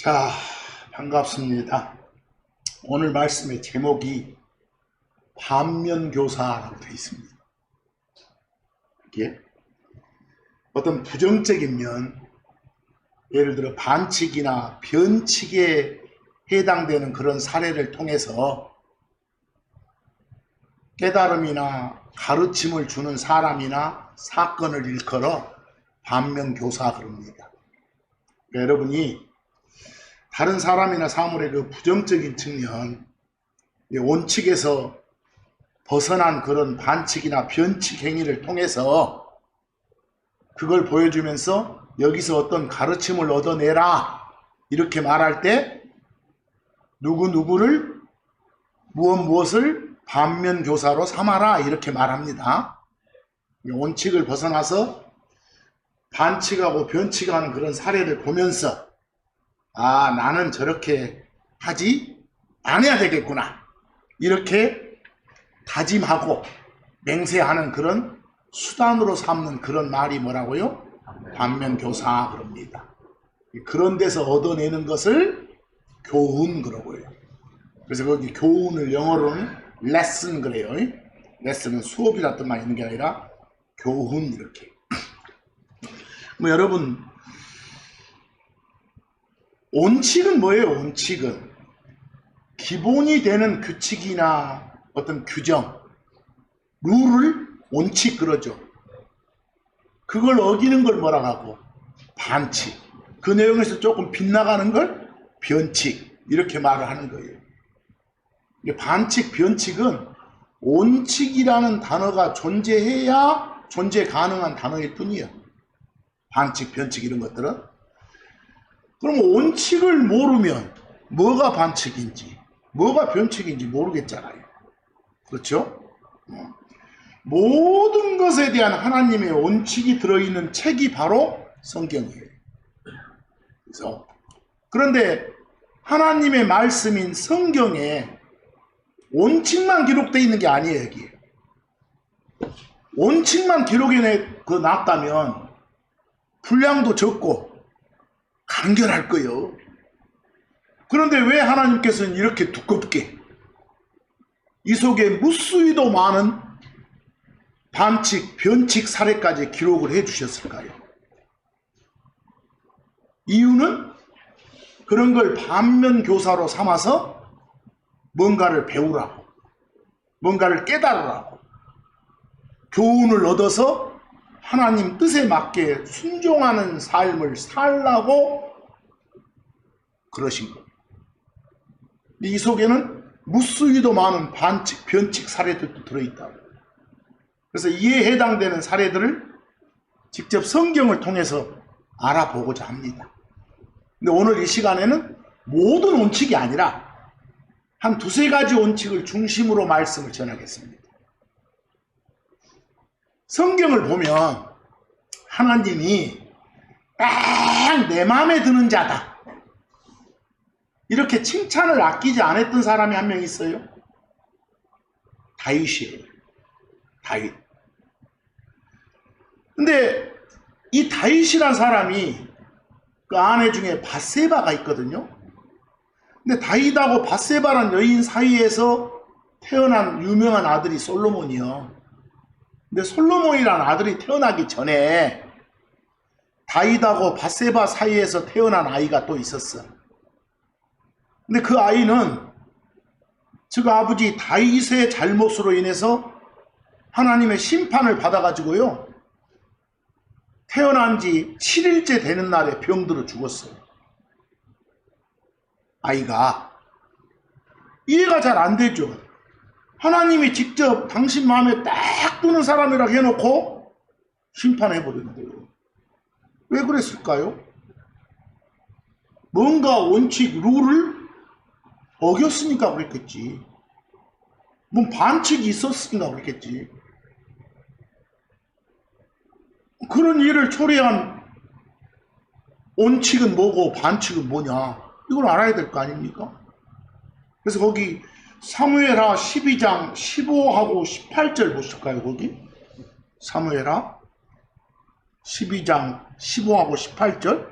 자, 반갑습니다. 오늘 말씀의 제목이 반면교사라고 되어 있습니다. 이게 어떤 부정적인 면, 예를 들어 반칙이나 변칙에 해당되는 그런 사례를 통해서 깨달음이나 가르침을 주는 사람이나 사건을 일컬어 반면교사 그럽니다. 그러니까 여러분이 다른 사람이나 사물의 그 부정적인 측면, 원칙에서 벗어난 그런 반칙이나 변칙 행위를 통해서 그걸 보여주면서 여기서 어떤 가르침을 얻어내라 이렇게 말할 때 누구누구를 무엇을 반면교사로 삼아라 이렇게 말합니다. 원칙을 벗어나서 반칙하고 변칙하는 그런 사례를 보면서 아, 나는 저렇게 하지 않아야 되겠구나 이렇게 다짐하고 맹세하는 그런 수단으로 삼는 그런 말이 뭐라고요? 반면교사 그럽니다. 그런 데서 얻어내는 것을 교훈 그러고요. 그래서 거기 교훈을 영어로는 레슨 그래요. 레슨은 수업이라 뜻만 있는 게 아니라 교훈 이렇게. 뭐 여러분, 원칙은 뭐예요? 원칙은 기본이 되는 규칙이나 어떤 규정, 룰을 원칙 그러죠. 그걸 어기는 걸 뭐라고 하고 반칙, 그 내용에서 조금 빗나가는 걸 변칙 이렇게 말을 하는 거예요. 반칙, 변칙은 원칙이라는 단어가 존재해야 존재 가능한 단어일 뿐이에요. 반칙, 변칙 이런 것들은. 그럼 원칙을 모르면 뭐가 반칙인지 뭐가 변칙인지 모르겠잖아요. 그렇죠? 모든 것에 대한 하나님의 원칙이 들어있는 책이 바로 성경이에요. 그런데 하나님의 말씀인 성경에 원칙만 기록되어 있는 게 아니에요. 여기 원칙만 기록해 놨다면 분량도 적고 간결할 거예요. 그런데 왜 하나님께서는 이렇게 두껍게 이 속에 무수히도 많은 반칙, 변칙 사례까지 기록을 해 주셨을까요? 이유는 그런 걸 반면교사로 삼아서 뭔가를 배우라고, 뭔가를 깨달으라고, 교훈을 얻어서 하나님 뜻에 맞게 순종하는 삶을 살라고 그러신 겁니다. 이 속에는 무수히도 많은 반칙, 변칙 사례들도 들어있다고. 그래서 이에 해당되는 사례들을 직접 성경을 통해서 알아보고자 합니다. 근데 오늘 이 시간에는 모든 원칙이 아니라 한 두세 가지 원칙을 중심으로 말씀을 전하겠습니다. 성경을 보면 하나님이 딱 내 마음에 드는 자다 이렇게 칭찬을 아끼지 않았던 사람이 한 명 있어요. 다윗이에요. 다윗. 근데 이 다윗이란 사람이 그 아내 중에 밧세바가 있거든요. 근데 다윗하고 밧세바란 여인 사이에서 태어난 유명한 아들이 솔로몬이요. 근데 솔로몬이라는 아들이 태어나기 전에 다윗하고 밧세바 사이에서 태어난 아이가 또 있었어. 근데 그 아이는 즉 아버지 다윗의 잘못으로 인해서 하나님의 심판을 받아가지고요. 태어난 지 7일째 되는 날에 병들어 죽었어요. 아이가. 이해가 잘 안 되죠. 하나님이 직접 당신 마음에 딱 드는 사람이라고 해놓고 심판해버리는데요. 왜 그랬을까요? 뭔가 원칙, 룰을 어겼으니까 그랬겠지. 뭔 반칙이 있었으니까 그랬겠지. 그런 일을 초래한 원칙은 뭐고 반칙은 뭐냐 이걸 알아야 될 거 아닙니까? 그래서 거기 사무엘하 12장 15하고 18절 보실까요? 거기 사무엘하 12장 15하고 18절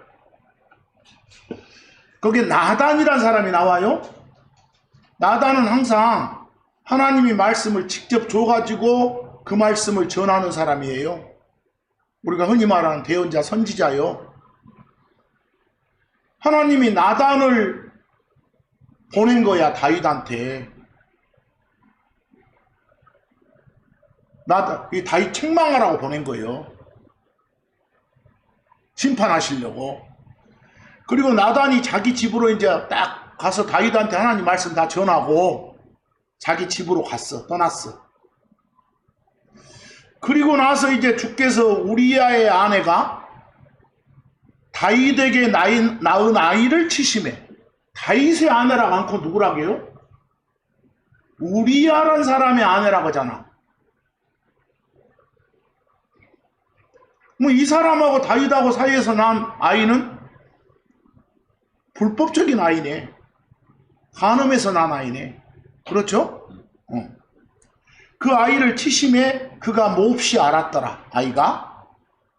거기에 나단이란 사람이 나와요. 나단은 항상 하나님이 말씀을 직접 줘가지고 그 말씀을 전하는 사람이에요. 우리가 흔히 말하는 대언자, 선지자요. 하나님이 나단을 보낸 거야, 다윗한테. 이 다윗 책망하라고 보낸 거예요. 심판하시려고. 그리고 나단이 자기 집으로 이제 딱 가서 다윗한테 하나님 말씀 다 전하고 자기 집으로 갔어. 떠났어. 그리고 나서 이제 주께서 우리야의 아내가 다윗에게 낳은 아이를 치심해. 다윗의 아내라고 않고 누구라고요? 우리야란 사람의 아내라고 하잖아. 뭐 이 사람하고 다윗하고 사이에서 난 아이는 불법적인 아이네. 간음에서 난 아이네. 그렇죠? 그 아이를 치심에 그가 몹시 알았더라. 아이가.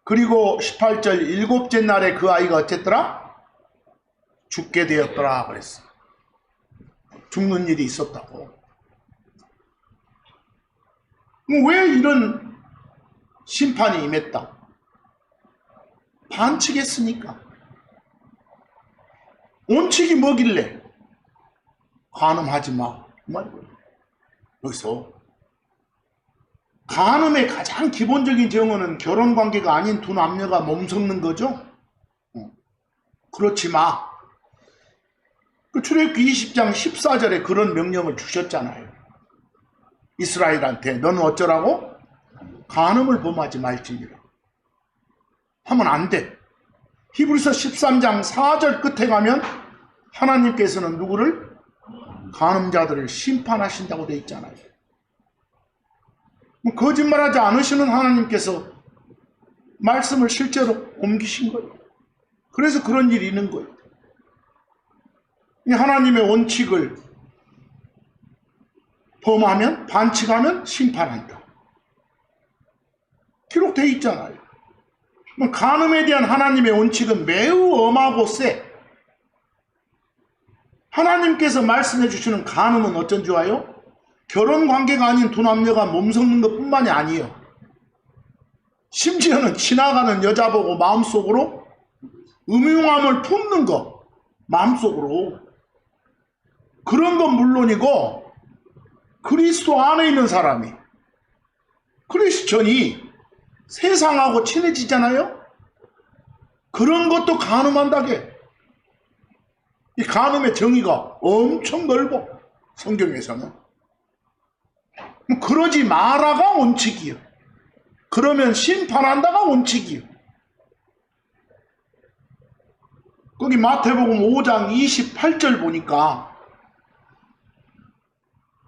그리고 18절 일곱째 날에 그 아이가 어쨌더라? 죽게 되었더라 그랬어. 죽는 일이 있었다고. 왜 이런 심판이 임했다? 반칙했으니까. 원칙이 뭐길래? 간음하지 마. 그 말이에요. 여기서 간음의 가장 기본적인 정언은 결혼관계가 아닌 두 남녀가 몸 섞는 거죠. 그렇지 마. 그 출애굽기 20장 14절에 그런 명령을 주셨잖아요. 이스라엘한테 너는 어쩌라고? 간음을 범하지 말지니라. 하면 안 돼. 히브리서 13장 4절 끝에 가면 하나님께서는 누구를? 간음자들을 심판하신다고 되어 있잖아요. 거짓말하지 않으시는 하나님께서 말씀을 실제로 옮기신 거예요. 그래서 그런 일이 있는 거예요. 하나님의 원칙을 범하면, 반칙하면 심판한다. 기록되어 있잖아요. 간음에 대한 하나님의 원칙은 매우 엄하고 세. 하나님께서 말씀해 주시는 간음은 어쩐 줄 아요? 결혼관계가 아닌 두 남녀가 몸 섞는 것 뿐만이 아니에요. 심지어는 지나가는 여자 보고 마음속으로 음흉함을 품는 거. 마음속으로. 그런 건 물론이고 그리스도 안에 있는 사람이, 크리스천이 세상하고 친해지잖아요. 그런 것도 간음한다게. 이 간음의 정의가 엄청 넓어. 성경에서는. 그러지 마라가 원칙이요. 그러면 심판한다가 원칙이요. 거기 마태복음 5장 28절 보니까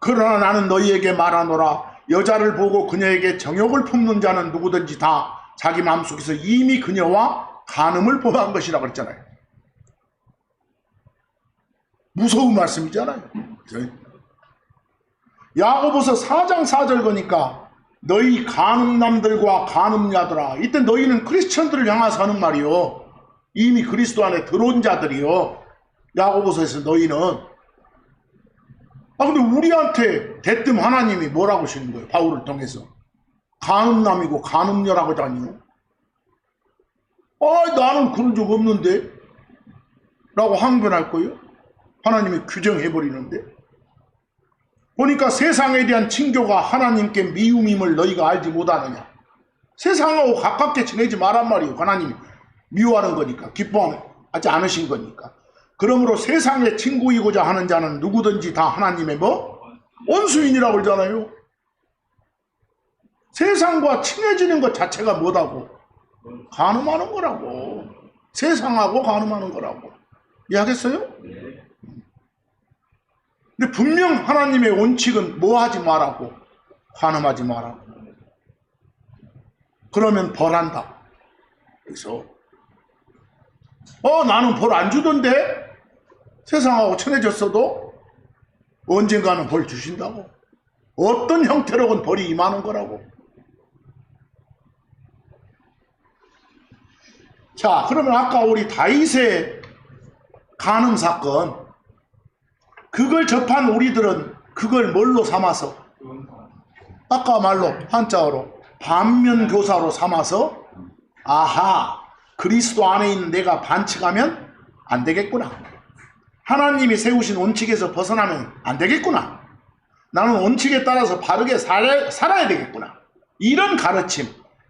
그러나 나는 너희에게 말하노라. 여자를 보고 그녀에게 정욕을 품는 자는 누구든지 다 자기 마음속에서 이미 그녀와 간음을 범한 것이라고 그랬잖아요. 무서운 말씀이잖아요. 야고보서 4장 4절 보니까 너희 간음남들과 간음녀들아. 이때 너희는 크리스천들을 향해서 하는 말이요. 이미 그리스도 안에 들어온 자들이요. 야고보서에서 너희는. 근데 우리한테 대뜸 하나님이 뭐라고 하시는 거예요? 바울을 통해서. 간음남이고 간음녀라고 하다니요. 나는 그런 적 없는데? 라고 항변할 거예요. 하나님이 규정해버리는데. 보니까 세상에 대한 친교가 하나님께 미움임을 너희가 알지 못하느냐. 세상하고 가깝게 지내지 말란 말이에요. 하나님이 미워하는 거니까. 기뻐하지 않으신 거니까. 그러므로 세상의 친구이고자 하는 자는 누구든지 다 하나님의 원수인이라고 그러잖아요. 세상과 친해지는 것 자체가 뭐다고? 간음하는 거라고. 세상하고 간음하는 거라고. 이해하겠어요? 근데 분명 하나님의 원칙은 뭐 하지 말라고? 간음하지 마라고. 그러면 벌한다. 그래서 나는 벌 안 주던데? 세상하고 친해졌어도 언젠가는 벌 주신다고. 어떤 형태로건 벌이 임하는 거라고. 자, 그러면 아까 우리 다윗의 간음 사건, 그걸 접한 우리들은 그걸 뭘로 삼아서, 아까 말로 한자어로 반면교사로 삼아서, 아하, 그리스도 안에 있는 내가 반칙하면 안 되겠구나, 하나님이 세우신 원칙에서 벗어나면 안 되겠구나, 나는 원칙에 따라서 바르게 살아야 되겠구나, 이런 가르침,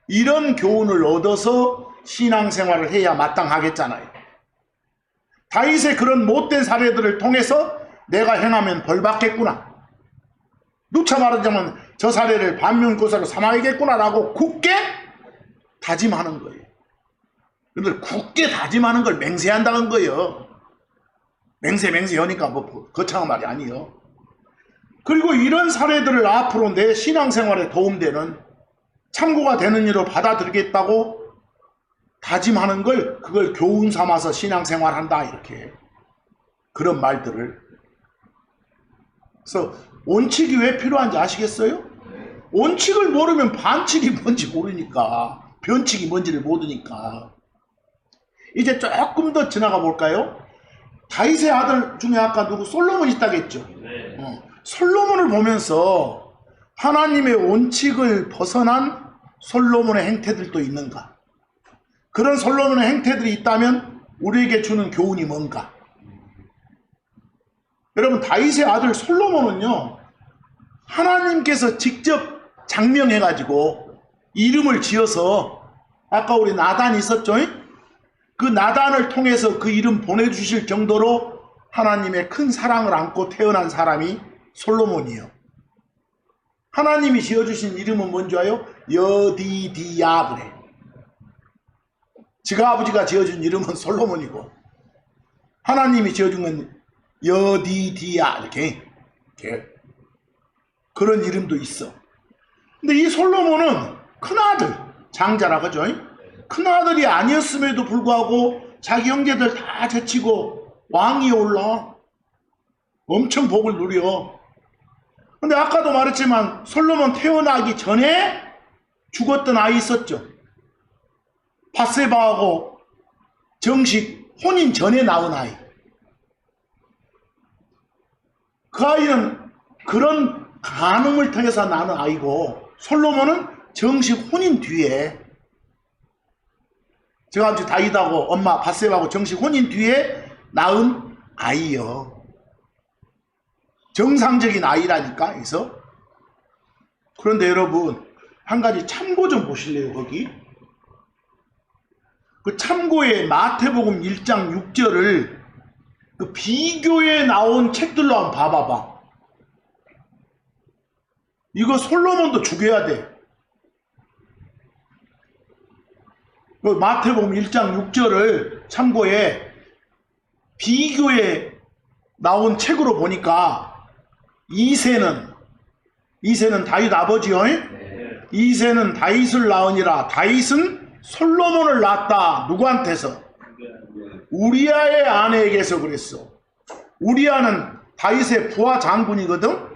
이런 교훈을 얻어서 신앙생활을 해야 마땅하겠잖아요. 다윗의 그런 못된 사례들을 통해서 내가 행하면 벌받겠구나, 누차 말하자면 저 사례를 반면교사로 삼아야겠구나라고 굳게 다짐하는 거예요. 그런데 굳게 다짐하는 걸 맹세한다는 거예요. 맹세 하니까 뭐 거창한 말이 아니에요. 그리고 이런 사례들을 앞으로 내 신앙생활에 도움되는, 참고가 되는 일로 받아들이겠다고 다짐하는 걸, 그걸 교훈 삼아서 신앙생활한다, 이렇게 그런 말들을. 그래서 원칙이 왜 필요한지 아시겠어요? 원칙을 모르면 반칙이 뭔지 모르니까, 변칙이 뭔지를 모르니까. 이제 조금 더 지나가 볼까요? 다윗의 아들 중에 아까 누구 솔로몬이 있다고 했죠. 솔로몬을 보면서 하나님의 원칙을 벗어난 솔로몬의 행태들도 있는가? 그런 솔로몬의 행태들이 있다면 우리에게 주는 교훈이 뭔가? 여러분, 다윗의 아들 솔로몬은요, 하나님께서 직접 장명해가지고 이름을 지어서, 아까 우리 나단 있었죠? 그 나단을 통해서 그 이름 보내주실 정도로 하나님의 큰 사랑을 안고 태어난 사람이 솔로몬이에요. 하나님이 지어주신 이름은 뭔지 아요? 여디디야 그래. 지가 아버지가 지어준 이름은 솔로몬이고, 하나님이 지어준 건 여디디야, 이렇게 그런 이름도 있어. 근데 이 솔로몬은 큰아들, 장자라 그죠? 큰아들이 아니었음에도 불구하고 자기 형제들 다 제치고 왕위에 올라 엄청 복을 누려. 근데 아까도 말했지만 솔로몬 태어나기 전에 죽었던 아이 있었죠. 밧세바하고 정식 혼인 전에 낳은 아이. 그 아이는 그런 간음을 통해서 낳은 아이고, 솔로몬은 정식 혼인 뒤에, 제가 아버지 다윗하고 엄마 밧세바하고 정식 혼인 뒤에 낳은 아이요. 정상적인 아이라니까. 그래서 그런데 여러분, 한 가지 참고 좀 보실래요? 거기 그 참고에 마태복음 1장 6절을 그 비교에 나온 책들로 한번 봐봐봐. 이거 솔로몬도 죽여야 돼. 그 마태복음 1장 6절을 참고에 비교에 나온 책으로 보니까, 이세는 다윗 아버지요. 이세는 다윗을 낳으니라. 다윗은 솔로몬을 낳았다. 누구한테서? 우리아의 아내에게서 그랬어. 우리아는 다윗의 부하 장군이거든.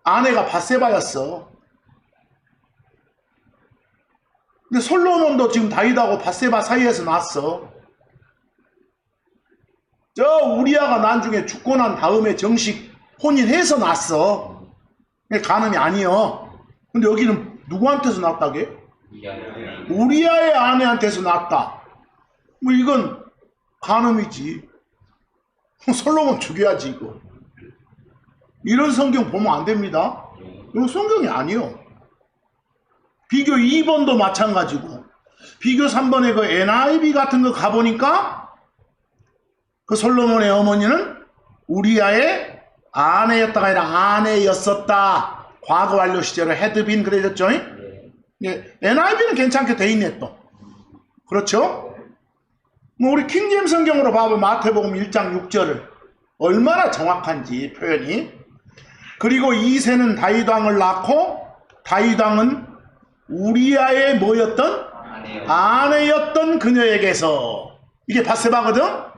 아내가 밧세바였어. 근데 솔로몬도 지금 다윗하고 밧세바 사이에서 났어. 저 우리아가 나중에 죽고 난 다음에 정식 혼인해서 났어. 간음이 아니여. 근데 여기는 누구한테서 났다게? 우리아의 아내한테서 났다. 뭐 이건 간음이지. 솔로몬 죽여야지 이거. 이런 성경 보면 안 됩니다. 이건 성경이 아니요. 비교 2번도 마찬가지고, 비교 3번에 그 NIV 같은 거 가보니까 그 솔로몬의 어머니는 우리아의 아내였다가 아니라 아내였었다. 과거 완료 시제로 헤드빈 그래졌죠? 예, NIV는 괜찮게 돼 있네 또. 그렇죠? 뭐 우리 킹제임 성경으로 봐보면 마태복음 1장 6절을 얼마나 정확한지 표현이. 그리고 이새는 다윗왕을 낳고, 다윗왕은 우리아의 뭐였던? 아내였던 그녀에게서. 이게 밧세바거든?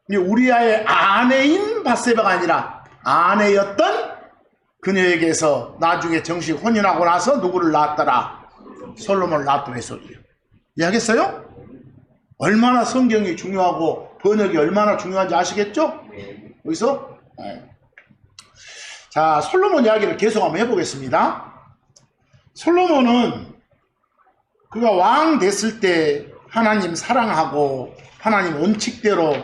우리아의 아내인 밧세바가 아니라 아내였던 그녀에게서 나중에 정식 혼인하고 나서 누구를 낳았더라? 솔로몬을 낳았더라. 이 소리예요. 이해하겠어요? 얼마나 성경이 중요하고 번역이 얼마나 중요한지 아시겠죠? 여기서 자, 솔로몬 이야기를 계속 한번 해보겠습니다. 솔로몬은 그가 왕 됐을 때 하나님 사랑하고 하나님 원칙대로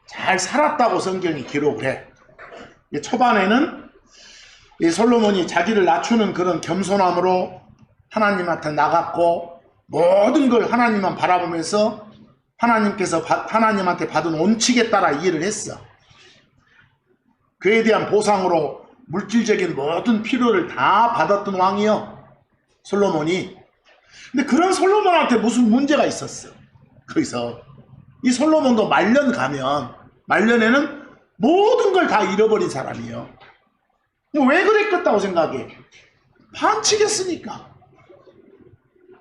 잘 살았다고 성경이 기록을 해. 초반에는 이 솔로몬이 자기를 낮추는 그런 겸손함으로 하나님한테 나갔고 모든 걸 하나님만 바라보면서 하나님께서 하나님한테 받은 원칙에 따라 일을 했어. 그에 대한 보상으로 물질적인 모든 필요를 다 받았던 왕이요, 솔로몬이. 근데 그런 솔로몬한테 무슨 문제가 있었어. 거기서 이 솔로몬도 말년 가면 말년에는 모든 걸 다 잃어버린 사람이에요. 왜 그랬겠다고 생각해? 반칙했으니까,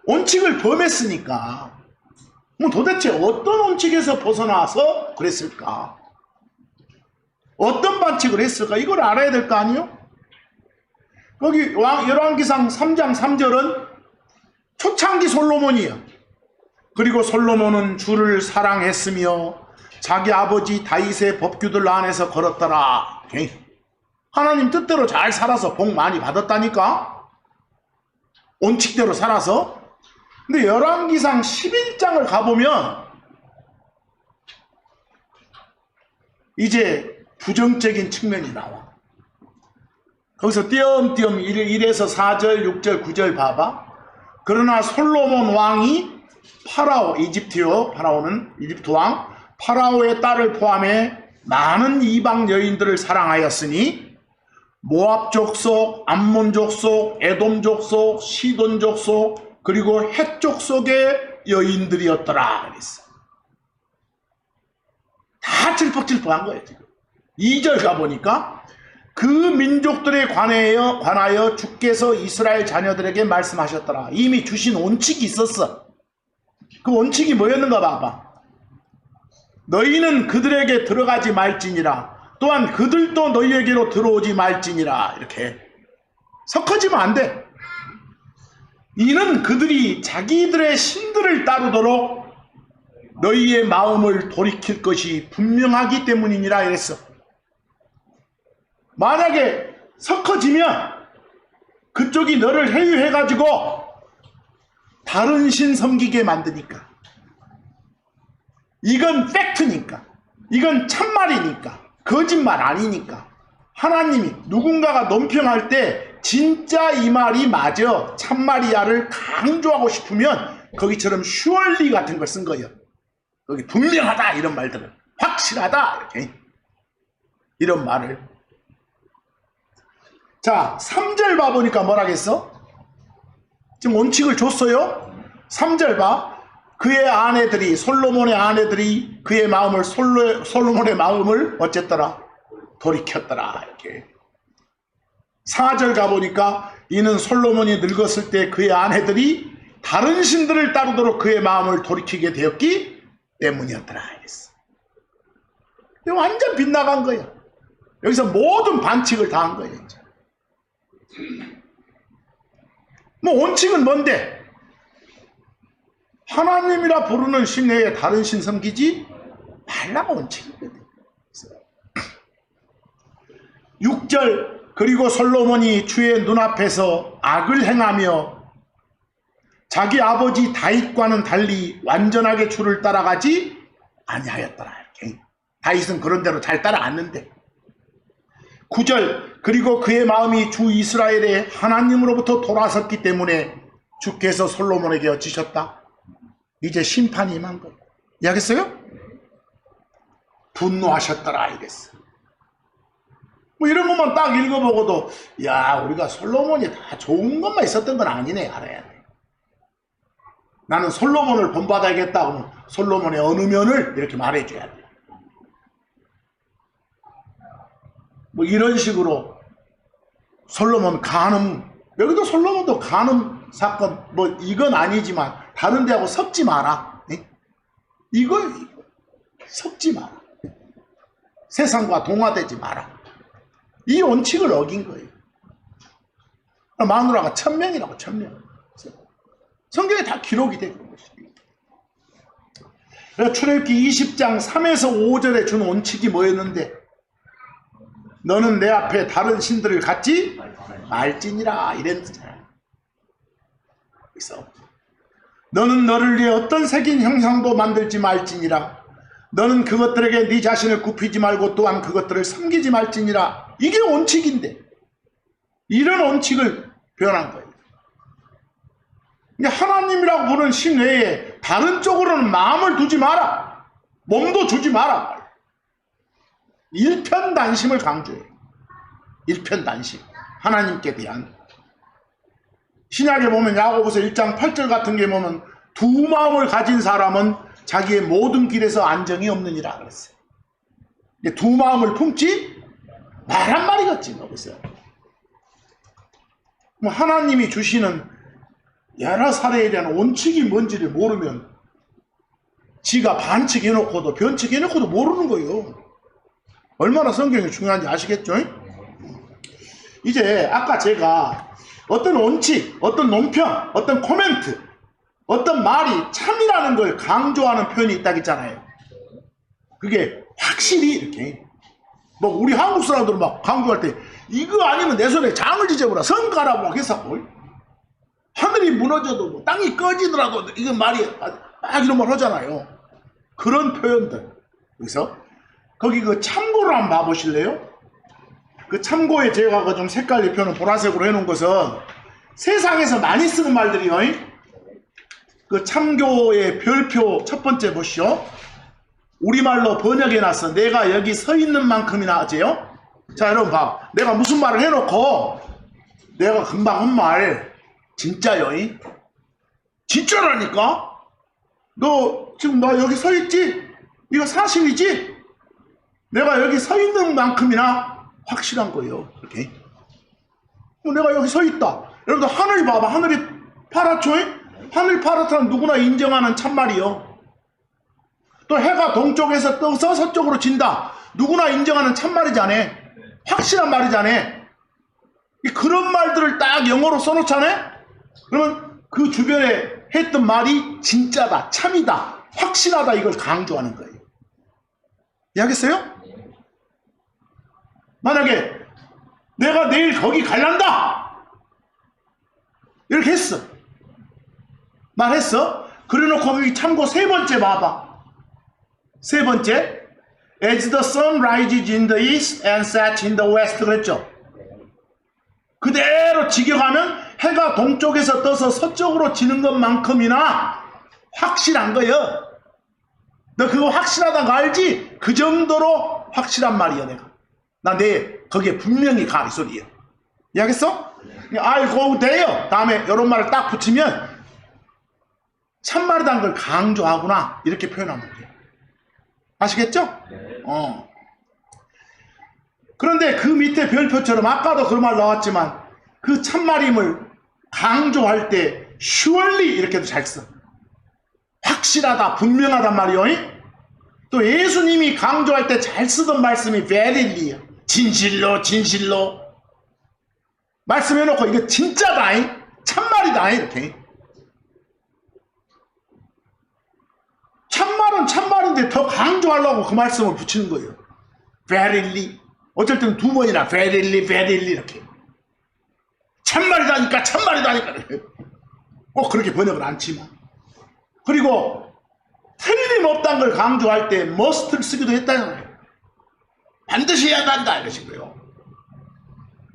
원칙을 범했으니까. 도대체 어떤 원칙에서 벗어나서 그랬을까? 어떤 반칙을 했을까? 이걸 알아야 될 거 아니에요? 거기 열왕기상 3장 3절은 초창기 솔로몬이에요. 그리고 솔로몬은 주를 사랑했으며 자기 아버지 다윗의 법규들 안에서 걸었더라. 하나님 뜻대로 잘 살아서 복 많이 받았다니까? 원칙대로 살아서. 근데 열왕기상 11장을 가보면 이제 부정적인 측면이 나와. 거기서 띄엄띄엄 1에서 4절, 6절, 9절 봐봐. 그러나 솔로몬 왕이 파라오, 이집트요, 파라오는 이집트 왕, 파라오의 딸을 포함해 많은 이방 여인들을 사랑하였으니 모압 족속, 암몬 족속, 에돔 족속, 시돈 족속, 그리고 헷 족속의 여인들이었더라 그랬어. 다 찔퍽찔퍽한 거예요. 지금 2절 가보니까 그 민족들에 관하여 주께서 이스라엘 자녀들에게 말씀하셨더라. 이미 주신 원칙이 있었어. 그 원칙이 뭐였는가 봐봐. 너희는 그들에게 들어가지 말지니라. 또한 그들도 너희에게로 들어오지 말지니라. 이렇게 섞어지면 안 돼. 이는 그들이 자기들의 신들을 따르도록 너희의 마음을 돌이킬 것이 분명하기 때문이니라 이랬어. 만약에 섞어지면 그쪽이 너를 회유해가지고 다른 신 섬기게 만드니까. 이건 팩트니까. 이건 참말이니까. 거짓말 아니니까. 하나님이 누군가가 논평할 때 진짜 이 말이 맞아, 참말이야를 강조하고 싶으면 거기처럼 슈얼리 같은 걸 쓴 거예요. 거기 분명하다 이런 말들을, 확실하다 이렇게 이런 말을. 자, 3절 봐보니까 뭐라겠어? 지금 원칙을 줬어요. 3절 봐. 그의 아내들이, 솔로몬의 아내들이 그의 마음을, 솔로몬의 마음을 어쨌더라? 돌이켰더라. 이렇게. 4절 가보니까 이는 솔로몬이 늙었을 때 그의 아내들이 다른 신들을 따르도록 그의 마음을 돌이키게 되었기 때문이었더라. 이랬어. 완전 빗나간 거야. 여기서 모든 반칙을 다 한 거예요. 이제. 뭐 원칙은 뭔데? 하나님이라 부르는 신 외에 다른 신 섬기지 말라가 원칙이거든. 6절 그리고 솔로몬이 주의 눈앞에서 악을 행하며 자기 아버지 다윗과는 달리 완전하게 주를 따라가지 아니하였더라. 이렇게. 다윗은 그런 대로 잘 따라갔는데. 9절 그리고 그의 마음이 주 이스라엘의 하나님으로부터 돌아섰기 때문에 주께서 솔로몬에게 어찌셨다. 이제 심판이 임한 거예요. 이해하겠어요? 분노하셨더라 이랬어. 뭐 이런 것만 딱 읽어보고도 야, 우리가 솔로몬이 다 좋은 것만 있었던 건 아니네 알아야 돼. 나는 솔로몬을 본받아야겠다 하면 솔로몬의 어느 면을 이렇게 말해줘야 돼. 뭐 이런 식으로 솔로몬 간음, 여기도 솔로몬도 간음 사건 뭐 이건 아니지만 다른 데하고 섞지 마라. 이거 섞지 마라. 세상과 동화되지 마라. 이 원칙을 어긴 거예요. 마누라가 1000명이라고 1000명. 성경에 다 기록이 되는 것입니다. 출애굽기 20장 3에서 5절에 준 원칙이 뭐였는데, 너는 내 앞에 다른 신들을 갖지 말지니라 이랬잖아요. 그래서 너는 너를 위해 어떤 색인 형상도 만들지 말지니라. 너는 그것들에게 네 자신을 굽히지 말고 또한 그것들을 섬기지 말지니라. 이게 원칙인데 이런 원칙을 표현한 거예요. 근데 하나님이라고 부르는 신 외에 다른 쪽으로는 마음을 두지 마라. 몸도 주지 마라. 일편단심을 강조해요. 일편단심. 하나님께 대한. 신약에 보면 야고보서 1장 8절 같은 게 보면 두 마음을 가진 사람은 자기의 모든 길에서 안정이 없느니라 그랬어요. 두 마음을 품지 말란 말이겠지. 보세요. 하나님이 주시는 여러 사례에 대한 원칙이 뭔지를 모르면 지가 반칙해놓고도 변칙해놓고도 모르는 거예요. 얼마나 성경이 중요한지 아시겠죠? 이제 아까 제가 어떤 원칙, 어떤 논평, 어떤 코멘트, 어떤 말이 참이라는 걸 강조하는 표현이 있다고 했잖아요. 그게 확실히 이렇게 우리 한국 사람들은 막 강조할 때 이거 아니면 내 손에 장을 지져보라 성가라고 해서 하늘이 무너져도 땅이 꺼지더라도 이건 말이 막 이런 말 하잖아요. 그런 표현들. 그래서 거기 그 참고를 한번 봐보실래요? 그 참고에 제가 그 좀 색깔 표현을 보라색으로 해놓은 것은 세상에서 많이 쓰는 말들이요. 그 참고의 별표 첫 번째 보시오. 우리말로 번역해놨어. 내가 여기 서 있는 만큼이나 하지요. 자, 여러분 봐. 내가 무슨 말을 해놓고 내가 금방 한 말 진짜요. 진짜라니까. 너 지금 나 여기 서 있지? 이거 사실이지? 내가 여기 서 있는 만큼이나 확실한 거예요. 이렇게. 내가 여기 서 있다. 여러분들 하늘이 봐봐. 하늘이 파랗죠? 하늘 파랗다는 누구나 인정하는 참말이요. 또 해가 동쪽에서 떠서 서쪽으로 진다. 누구나 인정하는 참말이잖아. 확실한 말이잖아. 그런 말들을 딱 영어로 써놓잖아. 그러면 그 주변에 했던 말이 진짜다, 참이다, 확실하다 이걸 강조하는 거예요. 이해하겠어요? 만약에 내가 내일 거기 갈란다 이렇게 했어. 말했어. 그래놓고 거기 참고 세 번째 봐봐. 세 번째, as the sun rises in the east and sets in the west 그랬죠. 그대로 직역하면 해가 동쪽에서 떠서 서쪽으로 지는 것만큼이나 확실한 거예요. 너 그거 확실하다는 거 알지? 그 정도로 확실한 말이야 내가. 나 내일 거기에 분명히 가 이 소리야. 이해하겠어? I'll go there 다음에 이런 말을 딱 붙이면 참말이라는 걸 강조하구나 이렇게 표현하면 돼요. 아시겠죠? 그런데 그 밑에 별표처럼 아까도 그런 말 나왔지만 그 참말임을 강조할 때 surely 이렇게도 잘 써. 확실하다, 분명하단 말이요. 또 예수님이 강조할 때 잘 쓰던 말씀이 verily 진실로 진실로 말씀해놓고 이거 진짜다, 참말이다 이렇게. 참말은 참말인데 더 강조하려고 그 말씀을 붙이는 거예요. verily. 어쩔 때는 두 번이나 verily verily 이렇게. 참말이다니까 참말이다니까. 꼭 그렇게 번역을 안 치면. 그리고 틀림없다는 걸 강조할 때 must를 쓰기도 했다잖아요. 반드시 해야 한다 이러시고요.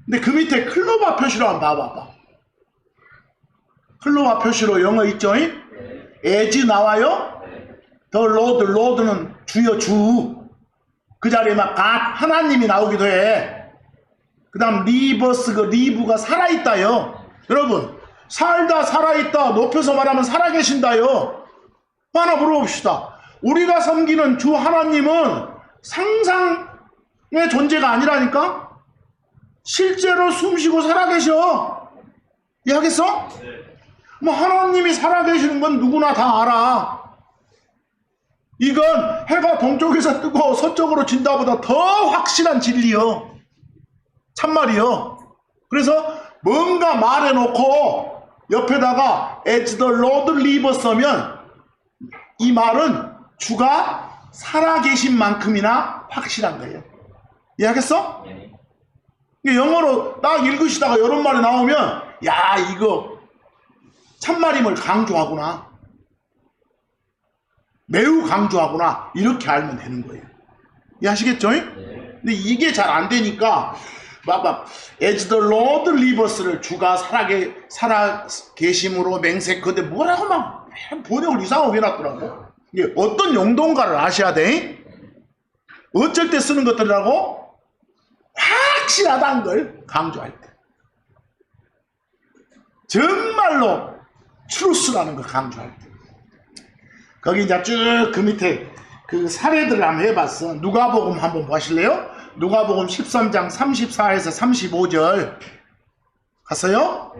근데 그 밑에 클로바 표시로 한번 봐봐봐. 클로바 표시로 영어 있죠? as 나와요? the Lord, Lord는 주여 주. 그 자리에 막 하나님이 나오기도 해. 그 다음 리버스, 그 리브가 살아있다요. 여러분 살다 살아있다 높여서 말하면 살아계신다요. 하나 물어봅시다. 우리가 섬기는 주 하나님은 상상의 존재가 아니라니까? 실제로 숨쉬고 살아계셔. 이해하겠어? 뭐 하나님이 살아계시는 건 누구나 다 알아. 이건 해가 동쪽에서 뜨고 서쪽으로 진다보다 더 확실한 진리요. 참말이요. 그래서 뭔가 말해놓고 옆에다가 as the Lord lives 쓰면 이 말은 주가 살아계신 만큼이나 확실한 거예요. 이해하겠어? 영어로 딱 읽으시다가 이런 말이 나오면 야 이거 참말임을 강조하구나, 매우 강조하구나, 이렇게 알면 되는 거예요. 이해하시겠죠? 근데 이게 잘 안 되니까 막 as the Lord livers를 주가 살아계심으로 맹세컨대 뭐라고 막 번역을 이상하게 해놨더라고. 이게 어떤 용도인가를 아셔야 돼. 어쩔 때 쓰는 것들이라고 확실하다는 걸 강조할 때, 정말로 트루스라는 걸 강조할 때. 거기 이제 쭉 그 밑에 그 사례들을 한번 해봤어. 누가복음 한번 보실래요? 누가복음 13장 34에서 35절 갔어요?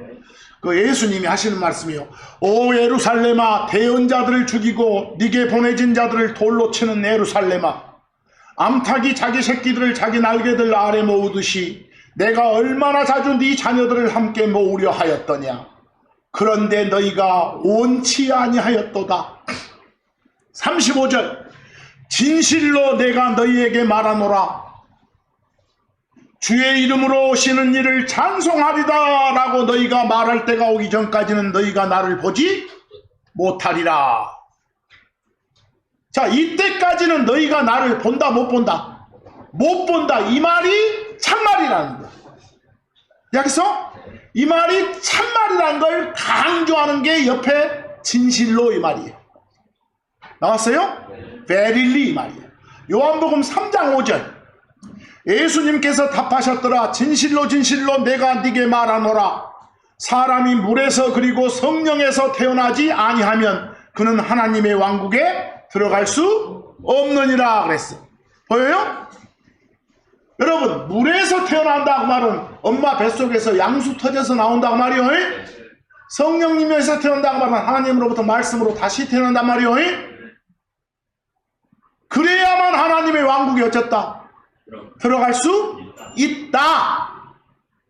그 예수님이 하시는 말씀이요. 오 예루살렘아, 대언자들을 죽이고 네게 보내진 자들을 돌로 치는 예루살렘아, 암탉이 자기 새끼들을 자기 날개들 아래 모으듯이 내가 얼마나 자주 네 자녀들을 함께 모으려 하였더냐. 그런데 너희가 원치 아니하였도다. 35절 진실로 내가 너희에게 말하노라. 주의 이름으로 오시는 이를 찬송하리다 라고 너희가 말할 때가 오기 전까지는 너희가 나를 보지 못하리라. 자, 이때까지는 너희가 나를 본다 못 본다? 못 본다. 이 말이 참말이라는 거야. 여기서 이 말이 참말이라는 걸 강조하는 게 옆에 진실로 이 말이에요. 나왔어요? verily 이 말이에요. 요한복음 3장 5절 예수님께서 답하셨더라. 진실로 진실로 내가 네게 말하노라. 사람이 물에서 그리고 성령에서 태어나지 아니하면 그는 하나님의 왕국에 들어갈 수 없느니라 그랬어. 보여요? 여러분, 물에서 태어난다고 말은 엄마 뱃속에서 양수 터져서 나온다고 말이요. 성령님에서 태어난다고 말은 하나님으로부터 말씀으로 다시 태어난단 말이요. 그래야만 하나님의 왕국에 어쨌다? 들어갈 수 있다.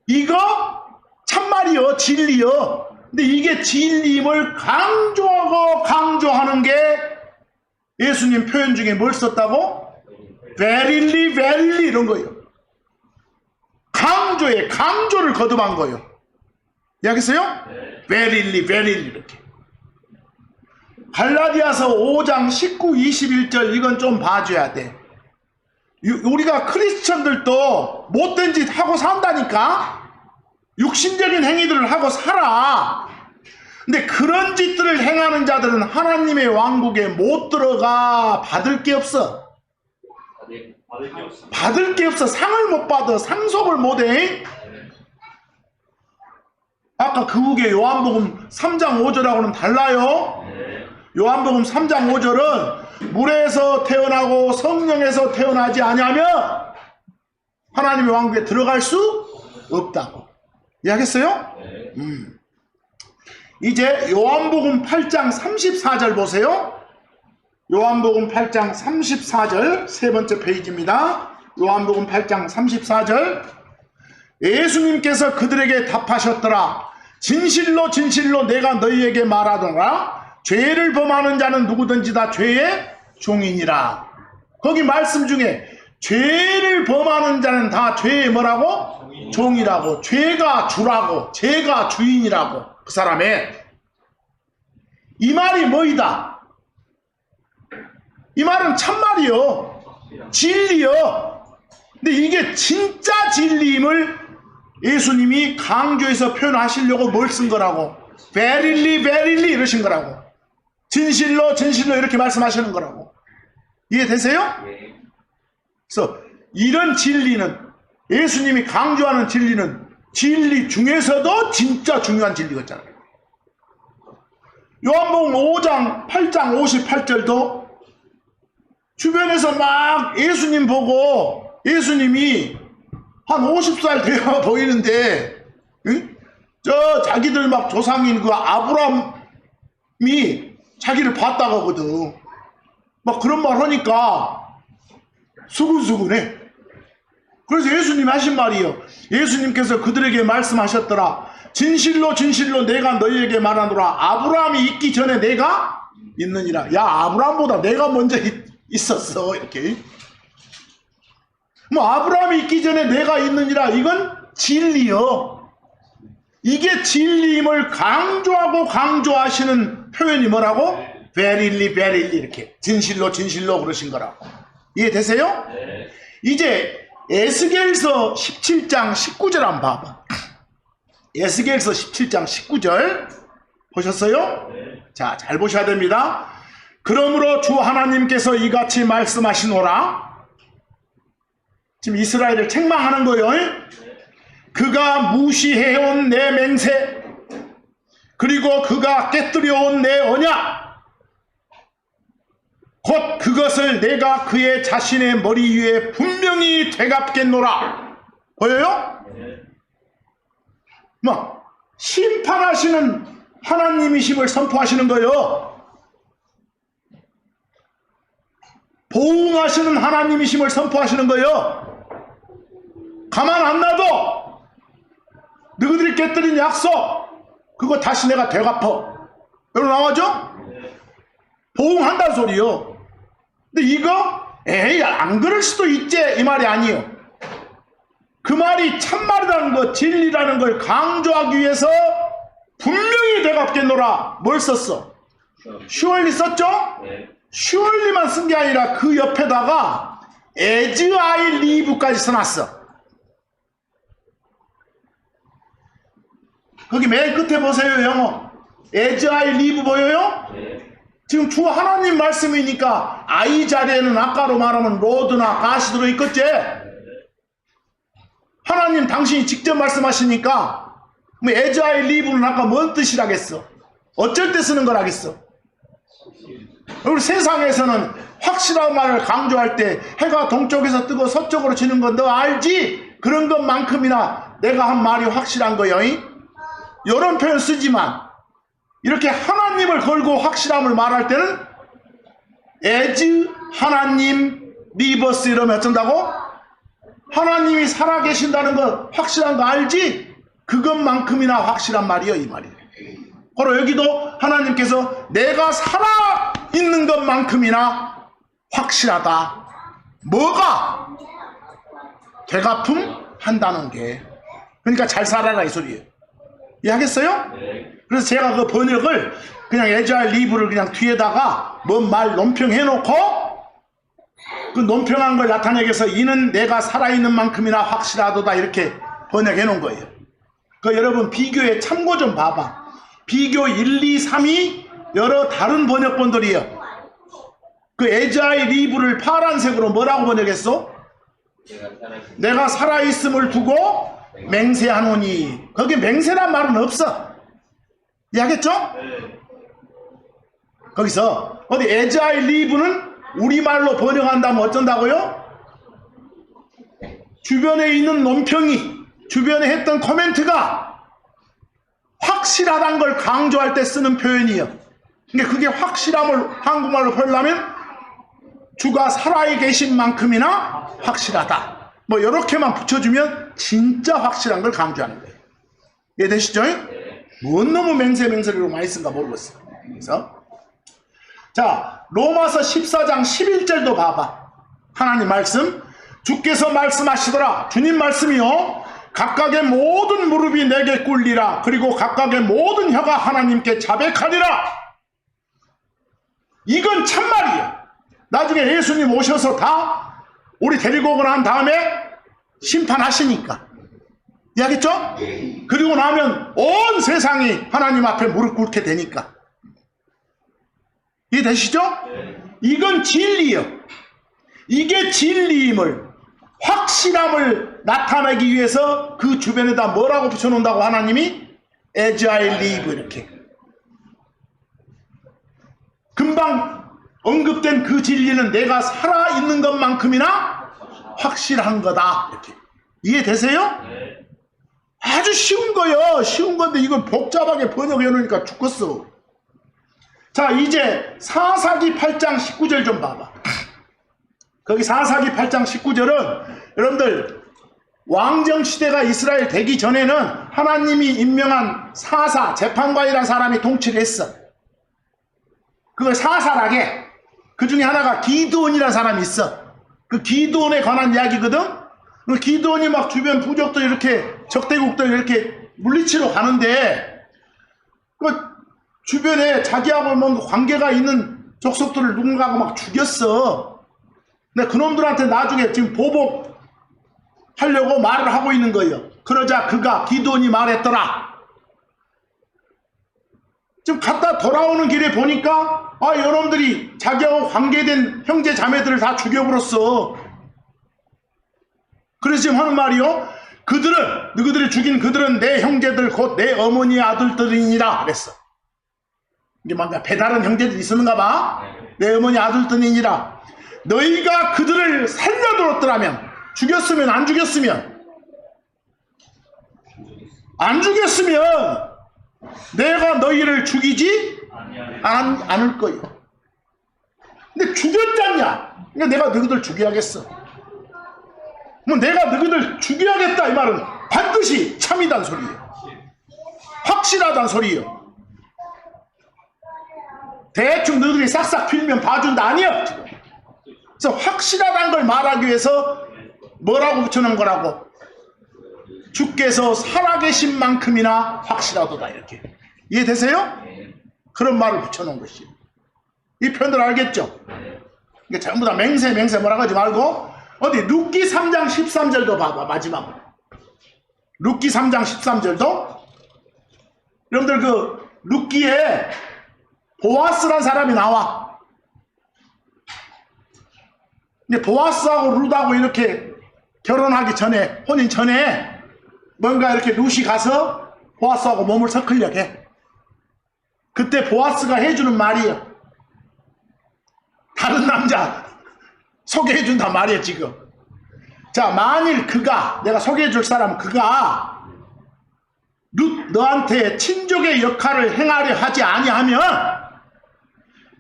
이거 참말이요, 진리요. 근데 이게 진리임을 강조하고 강조하는 게 예수님 표현 중에 뭘 썼다고? verily, verily 이런 거예요. 강조에 강조를 거듭한 거예요. 이해하겠어요? verily, verily 이렇게. 갈라디아서 5장 19, 21절 이건 좀 봐줘야 돼. 우리가 크리스천들도 못된 짓 하고 산다니까. 육신적인 행위들을 하고 살아. 근데 그런 짓들을 행하는 자들은 하나님의 왕국에 못 들어가. 받을 게 없어. 받을 게 없어. 상을 못 받아. 상속을 못해. 아까 그 후에 요한복음 3장 5절하고는 달라요. 요한복음 3장 5절은 물에서 태어나고 성령에서 태어나지 아니하면 하나님의 왕국에 들어갈 수 없다고. 이해하겠어요? 이제 요한복음 8장 34절 보세요. 요한복음 8장 34절 세 번째 페이지입니다. 요한복음 8장 34절 예수님께서 그들에게 답하셨더라. 진실로 진실로 내가 너희에게 말하더라. 죄를 범하는 자는 누구든지 다 죄의 종이니라. 거기 말씀 중에 죄를 범하는 자는 다 죄의 뭐라고? 종이라고. 죄가 주라고. 죄가 주인이라고. 그 사람의. 이 말이 뭐이다? 이 말은 참말이요. 진리요. 근데 이게 진짜 진리임을 예수님이 강조해서 표현하시려고 뭘 쓴 거라고? verily, verily 이러신 거라고. 진실로 진실로 이렇게 말씀하시는 거라고. 이해되세요? 그래서 이런 진리는, 예수님이 강조하는 진리는 진리 중에서도 진짜 중요한 진리였잖아요. 요한복음 5장 8장 58절도 주변에서 막 예수님 보고, 예수님이 한 50살 되어 보이는데 저 자기들 막 조상인 그 아브라함이 자기를 봤다고 하거든. 막 그런 말 하니까 수근수근해. 그래서 예수님 하신 말이에요. 예수님께서 그들에게 말씀하셨더라. 진실로 진실로 내가 너희에게 말하노라. 아브라함이 있기 전에 내가 있느니라. 야, 아브라함보다 내가 먼저 있었어. 이렇게. 뭐 아브라함이 있기 전에 내가 있느니라. 이건 진리요. 이게 진리임을 강조하고 강조하시는 표현이 뭐라고? verily, verily 이렇게 진실로 진실로 그러신 거라고. 이해되세요? 네. 이제 에스겔서 17장 19절 한번 봐봐. 에스겔서 17장 19절 보셨어요? 네. 자, 잘 보셔야 됩니다. 그러므로 주 하나님께서 이같이 말씀하시노라. 지금 이스라엘을 책망하는 거예요. 네. 그가 무시해온 내 맹세, 그리고 그가 깨뜨려온 내 언약, 곧 그것을 내가 그의 자신의 머리 위에 분명히 되갚겠노라. 보여요? 뭐 심판하시는 하나님이심을 선포하시는 거예요. 보응하시는 하나님이심을 선포하시는 거예요. 가만 안 놔둬. 너희들이 깨뜨린 약속 그거 다시 내가 되갚어. 여러분 나와죠? 보응한다는 소리요. 근데 이거 에이 안 그럴 수도 있지 이 말이 아니에요. 그 말이 참말이라는 거, 진리라는 걸 강조하기 위해서 분명히 되갚겠노라. 뭘 썼어? 슈얼리 썼죠? 슈얼리만 쓴 게 아니라 그 옆에다가 as I live까지 써놨어. 거기 맨 끝에 보세요. 영어 as I live 보여요? 지금 주 하나님 말씀이니까 I 자리에는 아까로 말하면 로드나 가시 들어있겠지? 하나님 당신이 직접 말씀하시니까 뭐 as I live는 아까 뭔 뜻이라겠어? 어쩔 때 쓰는 거라겠어? 우리 세상에서는 확실한 말을 강조할 때 해가 동쪽에서 뜨고 서쪽으로 지는 건 너 알지? 그런 것만큼이나 내가 한 말이 확실한 거요. 이런 표현 쓰지만 이렇게 하나님을 걸고 확실함을 말할 때는 as 하나님 리버스 이러면 어쩐다고? 하나님이 살아계신다는 거 확실한 거 알지? 그것만큼이나 확실한 말이요 이 말이에요. 바로 여기도 하나님께서 내가 살아있는 것만큼이나 확실하다. 뭐가? 되갚음 한다는 게. 그러니까 잘 살아라 이 소리예요. 이해하겠어요? 네. 그래서 제가 그 번역을 그냥 as I live를 그냥 뒤에다가 뭔 말 논평 해놓고 그 논평한 걸 나타내기 위해서 이는 내가 살아있는 만큼이나 확실하도다 이렇게 번역해 놓은 거예요. 그 여러분 비교에 참고 좀 봐봐. 비교 1, 2, 3이 여러 다른 번역본들이에요. 그 as I live를 파란색으로 뭐라고 번역했어? 내가 살아있음을 두고 맹세하노니. 거기 맹세란 말은 없어. 이해하겠죠? 거기서 어디 as I live는 우리말로 번역한다면 어쩐다고요? 주변에 있는 논평이, 주변에 했던 코멘트가 확실하다는 걸 강조할 때 쓰는 표현이에요. 그러니까 그게 확실함을 한국말로 표현하면 주가 살아계신 만큼이나 확실하다. 뭐 이렇게만 붙여주면 진짜 확실한 걸 강조하는 거예요. 이해되시죠? 뭔 너무 맹세로 많이 쓴가 모르겠어요. 그래서 자 로마서 14장 11절도 봐봐. 하나님 말씀 주께서 말씀하시더라. 주님 말씀이요 각각의 모든 무릎이 내게 꿇리라. 그리고 각각의 모든 혀가 하나님께 자백하리라. 이건 참말이에요. 나중에 예수님 오셔서 다 우리 데리고 오고 난 다음에 심판하시니까. 이해하겠죠? 그리고 나면 온 세상이 하나님 앞에 무릎 꿇게 되니까. 이해되시죠? 이건 진리예요. 이게 진리임을 확실함을 나타내기 위해서 그 주변에다 뭐라고 붙여놓는다고 하나님이 as I live 이렇게. 금방 언급된 그 진리는 내가 살아있는 것만큼이나 확실한 거다. 이렇게. 이해되세요? 아주 쉬운 거요. 쉬운 건데 이걸 복잡하게 번역해 놓으니까 죽겠어. 자 이제 사사기 8장 19절 좀 봐봐. 거기 사사기 8장 19절은 여러분들 왕정시대가 이스라엘 되기 전에는 하나님이 임명한 사사 재판관이라는 사람이 통치를 했어. 그걸 사살하게. 그 중에 하나가 기드온이라는 사람이 있어. 그 기드온에 관한 이야기거든. 그 기드온이 막 주변 부족들 이렇게 적대국들 이렇게 물리치러 가는데 그 주변에 자기하고 뭐 관계가 있는 족속들을 누군가가 막 죽였어. 근데 그놈들한테 나중에 지금 보복하려고 말을 하고 있는 거예요. 그러자 기드온이 말했더라. 지금 갔다 돌아오는 길에 보니까 여러분들이 자기하고 관계된 형제 자매들을 다 죽여버렸어. 그래서 지금 하는 말이요. 너희들이 죽인 그들은 내 형제들 곧 내 어머니의 아들들이니라 그랬어. 이게 뭔가 배다른 형제들이 있었는가 봐. 내 어머니 아들들이니라. 너희가 그들을 살려두었더라면, 죽였으면 안 죽였으면 내가 너희를 죽이지 않을 거예요. 근데 죽였잖냐? 그러니까 내가 너희들 죽여야겠어. 뭐 내가 너희들 죽여야겠다 이 말은 반드시 참이단 소리예요. 확실하단 소리예요. 대충 너희들이 싹싹 빌면 봐준다 아니야. 그래서 확실하다는 걸 말하기 위해서 뭐라고 붙여놓은 거라고? 주께서 살아계신 만큼이나 확실하도다 이렇게. 이해되세요? 그런 말을 붙여놓은 것이에요. 이 표현들 알겠죠? 이게 전부 다 맹세 뭐라고 하지 말고 어디 룻기 3장 13절도 봐봐. 마지막으로 룻기 3장 13절도 여러분들 그 룻기에 보아스란 사람이 나와. 근데 보아스하고 룻하고 이렇게 결혼하기 전에 혼인 전에 뭔가 이렇게 룻이 가서 보아스하고 몸을 섞으려고 해. 그때 보아스가 해주는 말이에요. 다른 남자 소개해준단 말이에요 지금. 자, 만일 내가 소개해줄 사람 그가 룻 너한테 친족의 역할을 행하려 하지 아니하면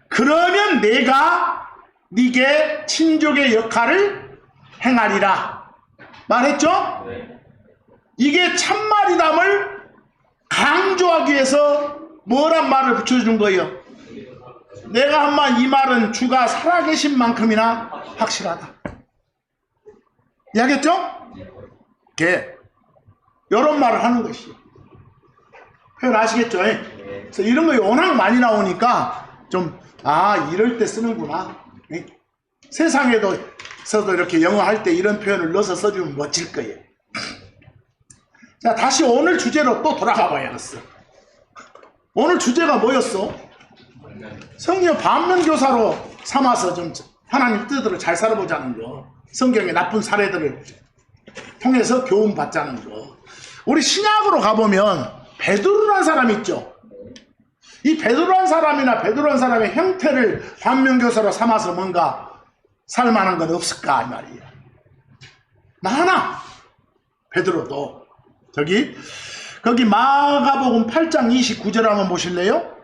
그러면 내가 네게 친족의 역할을 행하리라 말했죠? 이게 참말이담을 강조하기 위해서 뭐란 말을 붙여준 거예요? 내가 한 말 이 말은 주가 살아계신 만큼이나 확실하다. 이해하겠죠? 이런 말을 하는 것이에요. 표현 아시겠죠? 그래서 이런 거 워낙 많이 나오니까 좀 이럴 때 쓰는구나. 세상에서도 이렇게 영어 할 때 이런 표현을 넣어서 써주면 멋질 거예요. 자, 다시 오늘 주제로 또 돌아가 봐야겠어. 오늘 주제가 뭐였어? 성경 반면교사로 삼아서 좀 하나님 뜻대로 잘 살아보자는 거. 성경의 나쁜 사례들을 통해서 교훈 받자는 거. 우리 신약으로 가보면 베드로라는 사람이 있죠. 이 베드로라는 사람이나 베드로라는 사람의 형태를 반면교사로 삼아서 뭔가 살만한 건 없을까 이 말이에요. 많아. 베드로도 거기 마가복음 8장 29절 한번 보실래요?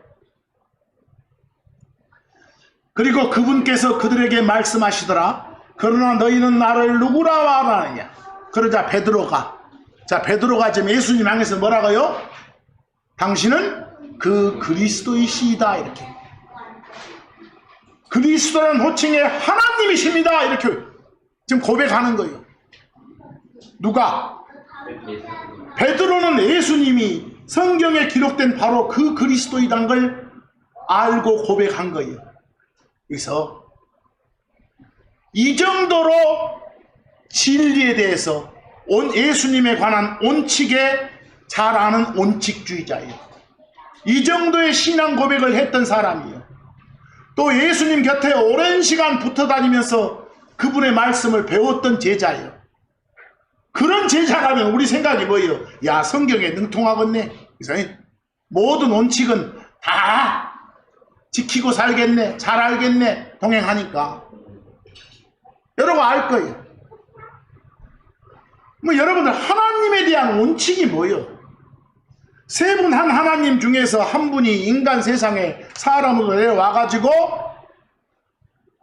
그리고 그분께서 그들에게 말씀하시더라. 그러나 너희는 나를 누구라 말하느냐. 그러자 베드로가 지금 예수님 향해서 뭐라고요? 당신은 그 그리스도이시다 이렇게. 그리스도라는 호칭에 하나님이십니다 이렇게 지금 고백하는 거예요. 누가? 베드로는 예수님이 성경에 기록된 바로 그 그리스도이란 걸 알고 고백한 거예요. 그래서 이 정도로 진리에 대해서 예수님에 관한 온칙에 잘 아는 온칙주의자예요. 이 정도의 신앙 고백을 했던 사람이에요. 또 예수님 곁에 오랜 시간 붙어 다니면서 그분의 말씀을 배웠던 제자예요. 그런 제자라면 우리 생각이 뭐예요? 야, 성경에 능통하겠네. 그래서 모든 원칙은 다 지키고 살겠네, 잘 알겠네, 동행하니까. 여러분 알 거예요. 여러분들 하나님에 대한 원칙이 뭐예요? 세 분 한 하나님 중에서 한 분이 인간 세상에 사람으로 내려와가지고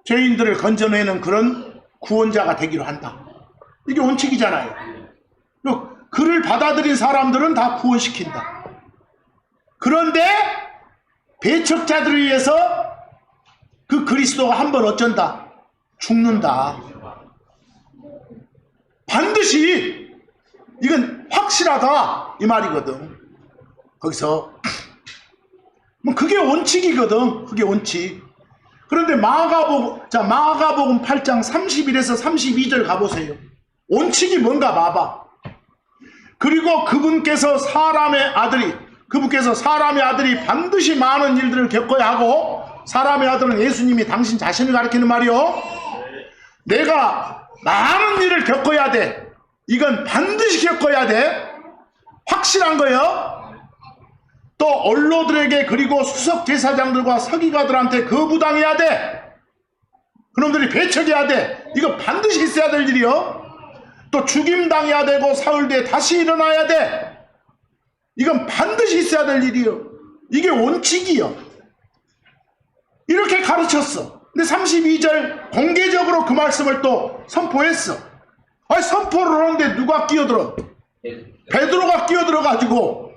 죄인들을 건져내는 그런 구원자가 되기로 한다. 이게 원칙이잖아요. 그를 받아들인 사람들은 다 구원시킨다. 그런데 배척자들을 위해서 그 그리스도가 한번 어쩐다? 죽는다. 반드시 이건 확실하다 이 말이거든. 거기서 뭐 그게 원칙이거든. 그게 원칙. 그런데 마가복음 8장 31에서 32절 가보세요. 원칙이 뭔가 봐봐. 그리고 그분께서 사람의 아들이 반드시 많은 일들을 겪어야 하고, 사람의 아들은 예수님이 당신 자신을 가리키는 말이요. 내가 많은 일을 겪어야 돼. 이건 반드시 겪어야 돼. 확실한 거예요. 또 언로들에게 그리고 수석 제사장들과 서기관들한테 거부당해야 돼. 그놈들이 배척해야 돼. 이거 반드시 있어야 될 일이요. 또 죽임당해야 되고 사흘 뒤에 다시 일어나야 돼. 이건 반드시 있어야 될 일이요. 이게 원칙이요. 이렇게 가르쳤어. 근데 32절 공개적으로 그 말씀을 또 선포했어. 아니 선포를 하는데 누가 끼어들어? 베드로가 끼어들어가지고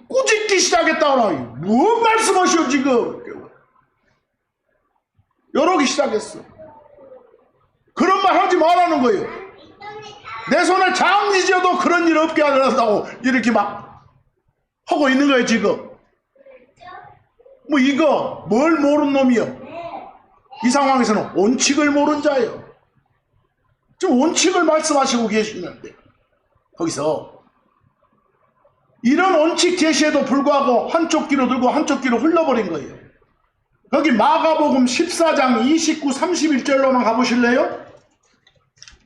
꾸짖기 시작했다고. 뭔 말씀하시오 지금. 이러기 시작했어. 그런 말 하지 말라는 거예요. 내 손을 장히 쥐어도 그런 일 없게 하려고 이렇게 막 하고 있는 거예요 지금. 뭐 이거 뭘 모르는 놈이요. 이 상황에서는 원칙을 모르는 자예요. 지금 원칙을 말씀하시고 계시는데 거기서 이런 원칙 제시에도 불구하고 한쪽 귀로 들고 한쪽 귀로 흘러버린 거예요. 여기 마가복음 14장 29, 31절로만 가보실래요?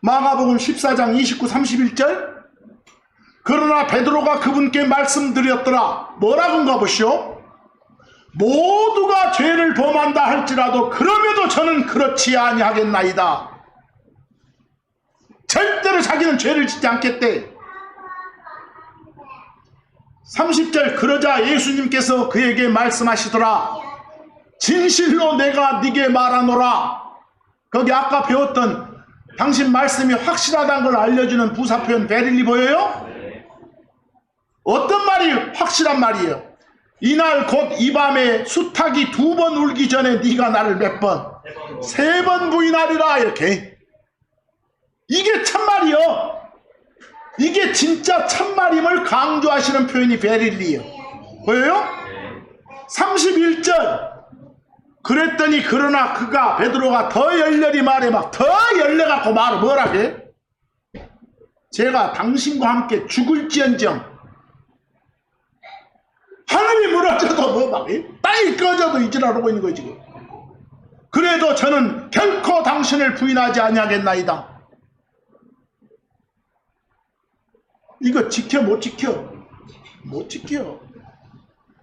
마가복음 14장 29, 31절. 그러나 베드로가 그분께 말씀드렸더라. 뭐라고 가보시오? 모두가 죄를 범한다 할지라도 그럼에도 저는 그렇지 아니하겠나이다. 절대로 자기는 죄를 짓지 않겠대. 30절. 그러자 예수님께서 그에게 말씀하시더라. 진실로 내가 네게 말하노라. 거기 아까 배웠던 당신 말씀이 확실하다는 걸 알려주는 부사표현 베릴리 보여요? 어떤 말이 확실한 말이에요? 이날 곧 이 밤에 수탉이 2번 울기 전에 네가 나를 몇 번? 3번 부인하리라. 이렇게. 이게 참말이요. 이게 진짜 참말임을 강조하시는 표현이 베릴리예요. 보여요? 31절. 그랬더니 그러나 그가 베드로가 더 열렬히 말해 막 더 열려갖고 말을 뭐라게? 제가 당신과 함께 죽을지언정 하늘이 무너져도 뭐 막 땅이 꺼져도 이지랄하고 있는 거지 지금. 그래도 저는 결코 당신을 부인하지 아니하겠나이다. 이거 지켜 못 지켜? 못 지켜.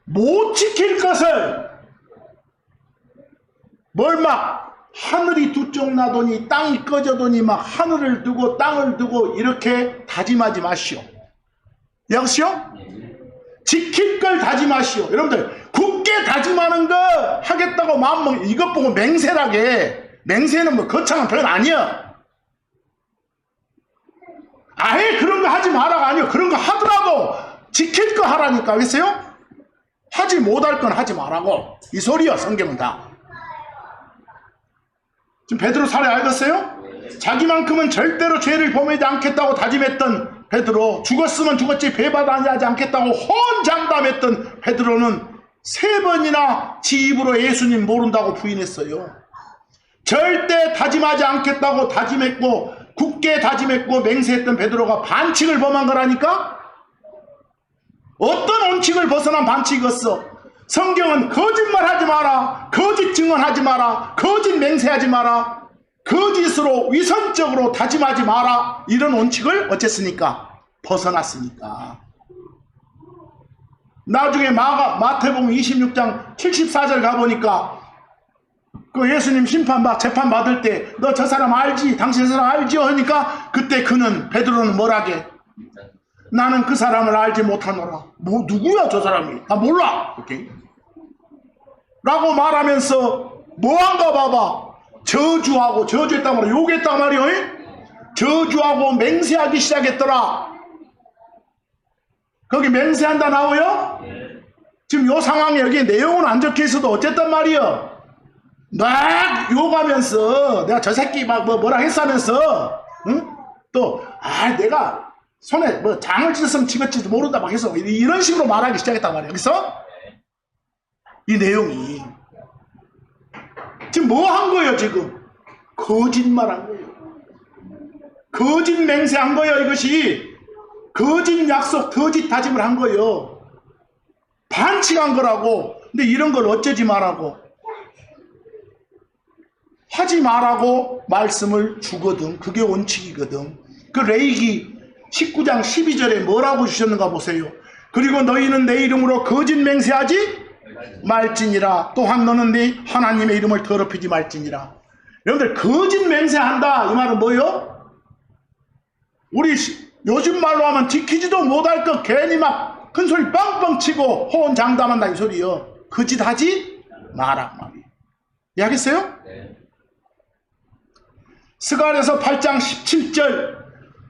못 지킬 것을 뭘 막 하늘이 두 쪽 나더니 땅이 꺼져더니 막 하늘을 두고 땅을 두고 이렇게 다짐하지 마시오. 역시요? 지킬 걸 다짐하시오. 여러분들 굳게 다짐하는 거 하겠다고 마음먹는 이것 보고 맹세라게. 맹세는 뭐 거창한 표현 아니야. 아예 그런 거 하지 마라가 아니요. 그런 거 하더라도 지킬 거 하라니까. 알겠어요? 하지 못할 건 하지 말라고. 이 소리야. 성경은 다. 지금 베드로 사례 알겠어요? 자기만큼은 절대로 죄를 범하지 않겠다고 다짐했던 베드로, 죽었으면 죽었지 배받아 하지 않겠다고 혼장담했던 베드로는 3번이나 지 입으로 예수님 모른다고 부인했어요. 절대 다짐하지 않겠다고 다짐했고 굳게 다짐했고 맹세했던 베드로가 반칙을 범한 거라니까? 어떤 원칙을 벗어난 반칙이었어? 성경은 거짓말하지 마라, 거짓 증언하지 마라, 거짓 맹세하지 마라, 거짓으로 위선적으로 다짐하지 마라. 이런 원칙을 어쨌습니까? 벗어났으니까. 나중에 마태복음 26장 74절 가보니까 그 예수님 재판 받을 때 너 저 사람 알지? 당신 저 사람 알지요? 하니까 그때 베드로는 뭐라게? 나는 그 사람을 알지 못하노라. 뭐 누구야 저 사람이? 나 몰라. 이렇게 라고 말하면서 뭐한가 봐봐. 저주했단 말이야. 욕했단 말이야. 저주하고 맹세하기 시작했더라. 거기 맹세한다 나와요? 지금 요 상황에 여기 내용은 안 적혀 있어도 어쨌단 말이야. 막 욕하면서 내가 저 새끼 막 뭐라 했으면서 응? 또 내가 손에 뭐 장을 찢었으면 지겠지도 모른다 막 해서 이런 식으로 말하기 시작했단 말이야. 여기서 이 내용이 지금 뭐 한 거예요? 지금 거짓말 한 거예요. 거짓 맹세한 거예요. 이것이 거짓 약속, 거짓 다짐을 한 거예요. 반칙한 거라고. 근데 이런 걸 어쩌지 말라고, 하지 말라고 말씀을 주거든. 그게 원칙이거든. 그 레위기 19장 12절에 뭐라고 주셨는가 보세요. 그리고 너희는 내 이름으로 거짓 맹세하지 말지니라. 또한 너는 네 하나님의 이름을 더럽히지 말지니라. 여러분들 거짓 맹세한다 이 말은 뭐예요? 우리 요즘 말로 하면 지키지도 못할 것 괜히 막 큰소리 뻥뻥 치고 호언장담한다 이 소리요. 거짓 하지 마라 말이에요. 이해하겠어요? 네. 스가랴서 8장 17절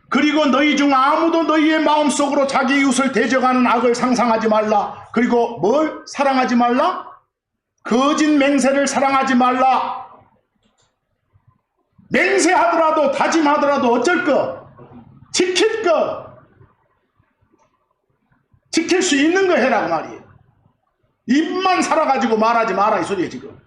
그리고 너희 중 아무도 너희의 마음속으로 자기 이웃을 대적하는 악을 상상하지 말라. 그리고 뭘 사랑하지 말라? 거짓 맹세를 사랑하지 말라. 맹세하더라도 다짐하더라도 어쩔 거? 지킬 거. 지킬 수 있는 거 해라 그 말이에요. 입만 살아가지고 말하지 마라 이 소리예요 지금.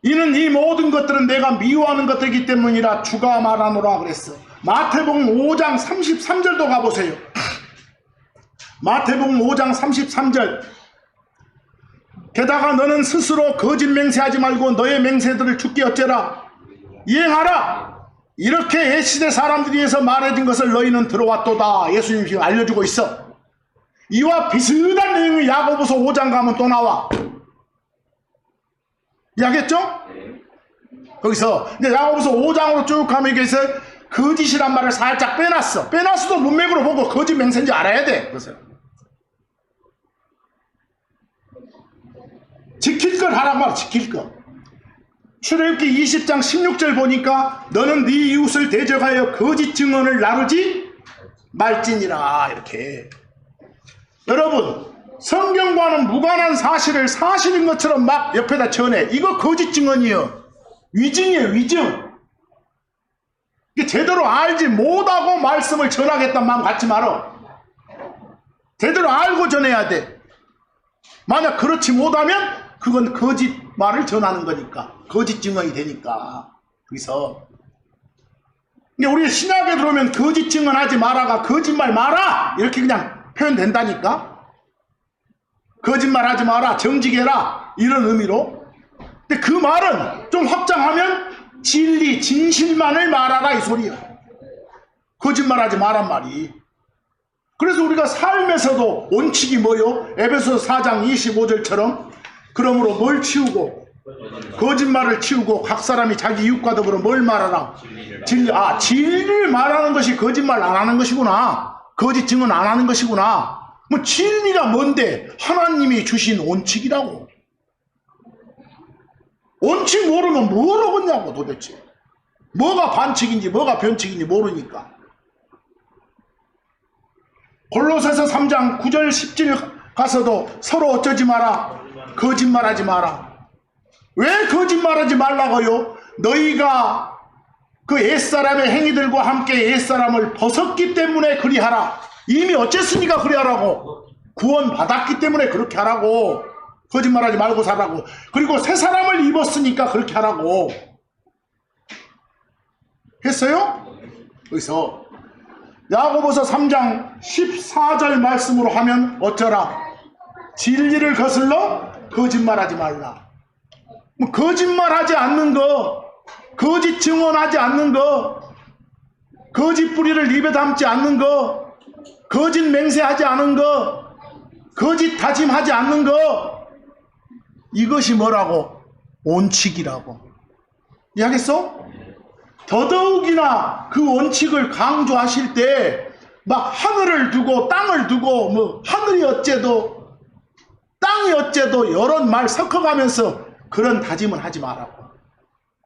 이는 이 모든 것들은 내가 미워하는 것들이기 때문이라 주가 말하노라 그랬어. 마태복음 5장 33절도 가보세요. 마태복음 5장 33절 게다가 너는 스스로 거짓 맹세하지 말고 너의 맹세들을 주께 어째라 이행하라. 이렇게 옛시대 사람들이 해서 말해진 것을 너희는 들어왔도다. 예수님이 지금 알려주고 있어. 이와 비슷한 내용이 야고보서 5장 가면 또 나와. 이해하겠죠? 거기서 이제 야고보서 5장으로 쭉 가면 여기서 거짓이란 말을 살짝 빼놨어. 빼놨어도 문맥으로 보고 거짓 맹세인지 알아야 돼. 그래서 지킬 걸 하란 말, 지킬 거. 출애굽기 20장 16절 보니까 너는 네 이웃을 대적하여 거짓 증언을 나누지 말지니라 이렇게. 여러분 성경과는 무관한 사실을 사실인 것처럼 막 옆에다 전해. 이거 거짓 증언이에요. 위증이에요. 위증. 이게 제대로 알지 못하고 말씀을 전하겠다는 마음 갖지 말어. 제대로 알고 전해야 돼. 만약 그렇지 못하면 그건 거짓말을 전하는 거니까. 거짓 증언이 되니까. 그래서 우리 신약에 들어오면 거짓 증언하지 마라가 거짓말 마라 이렇게 그냥 표현된다니까. 거짓말하지 마라, 정직해라 이런 의미로. 근데 그 말은 좀 확장하면 진리, 진실만을 말하라 이 소리야. 거짓말하지 마란 말이. 그래서 우리가 삶에서도 원칙이 뭐요? 에베소서 4장 25절처럼 그러므로 뭘 치우고 거짓말을 치우고 각 사람이 자기 이웃과 더불어 뭘 말하라? 진리. 진리를 말하는 것이 거짓말 안 하는 것이구나. 거짓 증언 안 하는 것이구나. 뭐 진리가 뭔데? 하나님이 주신 원칙이라고. 원칙 모르면 뭘 어긋냐고 도대체. 뭐가 반칙인지 뭐가 변칙인지 모르니까. 골로새서 3장 9절 10절 가서도 서로 어쩌지 마라. 거짓말하지 마라. 왜 거짓말하지 말라고요? 너희가 그 옛사람의 행위들과 함께 옛사람을 벗었기 때문에 그리하라. 이미 어쨌으니까 그리하라고. 구원 받았기 때문에 그렇게 하라고. 거짓말하지 말고 살라고. 그리고 새 사람을 입었으니까 그렇게 하라고 했어요? 그래서 야고보서 3장 14절 말씀으로 하면 어쩌라? 진리를 거슬러 거짓말하지 말라. 뭐 거짓말하지 않는 거, 거짓 증언하지 않는 거, 거짓 뿌리를 입에 담지 않는 거, 거짓 맹세하지 않은 거, 거짓 다짐하지 않는 거, 이것이 뭐라고? 원칙이라고. 이해하겠어? 더더욱이나 그 원칙을 강조하실 때 막 하늘을 두고 땅을 두고 뭐 하늘이 어째도 땅이 어째도 여러 말 섞어가면서 그런 다짐을 하지 말라고.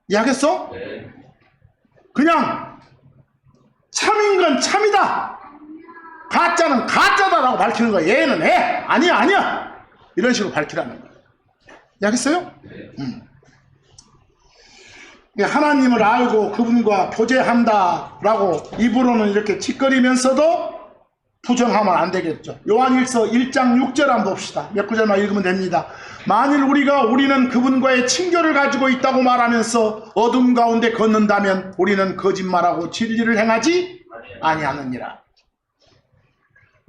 이해하겠어? 그냥 참인 건 참이다, 가짜는 가짜다라고 밝히는 거야. 얘는 해, 아니야 아니야, 이런 식으로 밝히라는 거야. 알겠어요? 하나님을 알고 그분과 교제한다라고 입으로는 이렇게 짓거리면서도 부정하면 안 되겠죠. 요한일서 1장 6절 한번 봅시다. 몇 구절만 읽으면 됩니다. 만일 우리는 그분과의 친교를 가지고 있다고 말하면서 어둠 가운데 걷는다면 우리는 거짓말하고 진리를 행하지 아니하느니라.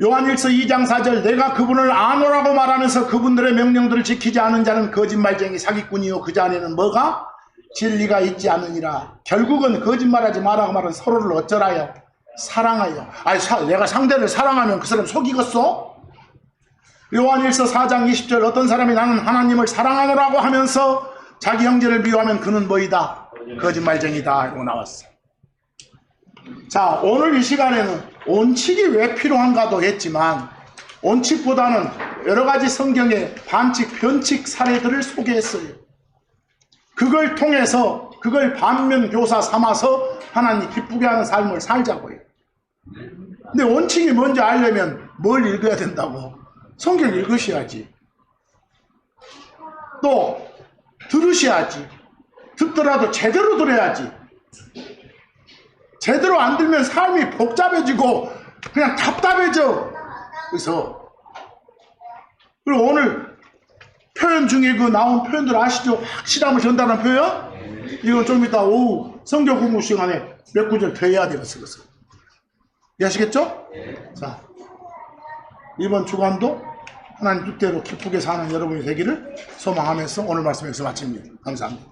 요한일서 2장 4절 내가 그분을 아노라고 말하면서 그분들의 명령들을 지키지 않은 자는 거짓말쟁이 사기꾼이요 그 자에는 뭐가? 진리가 있지 않느니라. 결국은 거짓말하지 말라고 말은 서로를 어쩌라요? 사랑하여. 아니 내가 상대를 사랑하면 그 사람 속이겠어? 요한일서 4장 20절 어떤 사람이 나는 하나님을 사랑하노라고 하면서 자기 형제를 미워하면 그는 뭐이다? 거짓말쟁이다 이러고 나왔어. 자, 오늘 이 시간에는 온칙이 왜 필요한가도 했지만 온칙보다는 여러가지 성경의 반칙, 변칙 사례들을 소개했어요. 그걸 통해서 그걸 반면교사 삼아서 하나님 기쁘게 하는 삶을 살자고요. 근데 원칙이 뭔지 알려면 뭘 읽어야 된다고? 성경 읽으셔야지. 또 들으셔야지. 듣더라도 제대로 들어야지. 제대로 안 들면 삶이 복잡해지고 그냥 답답해져. 그리고 오늘 표현 중에 그 나온 표현들 아시죠? 확실함을 전달하는 표현? 이건 좀 이따 오후 성경 공부 시간에 몇 구절 더 해야 되겠어요. 이해하시겠죠? 자, 이번 주간도 하나님 뜻대로 기쁘게 사는 여러분이 되기를 소망하면서 오늘 말씀 여기서 마칩니다. 감사합니다.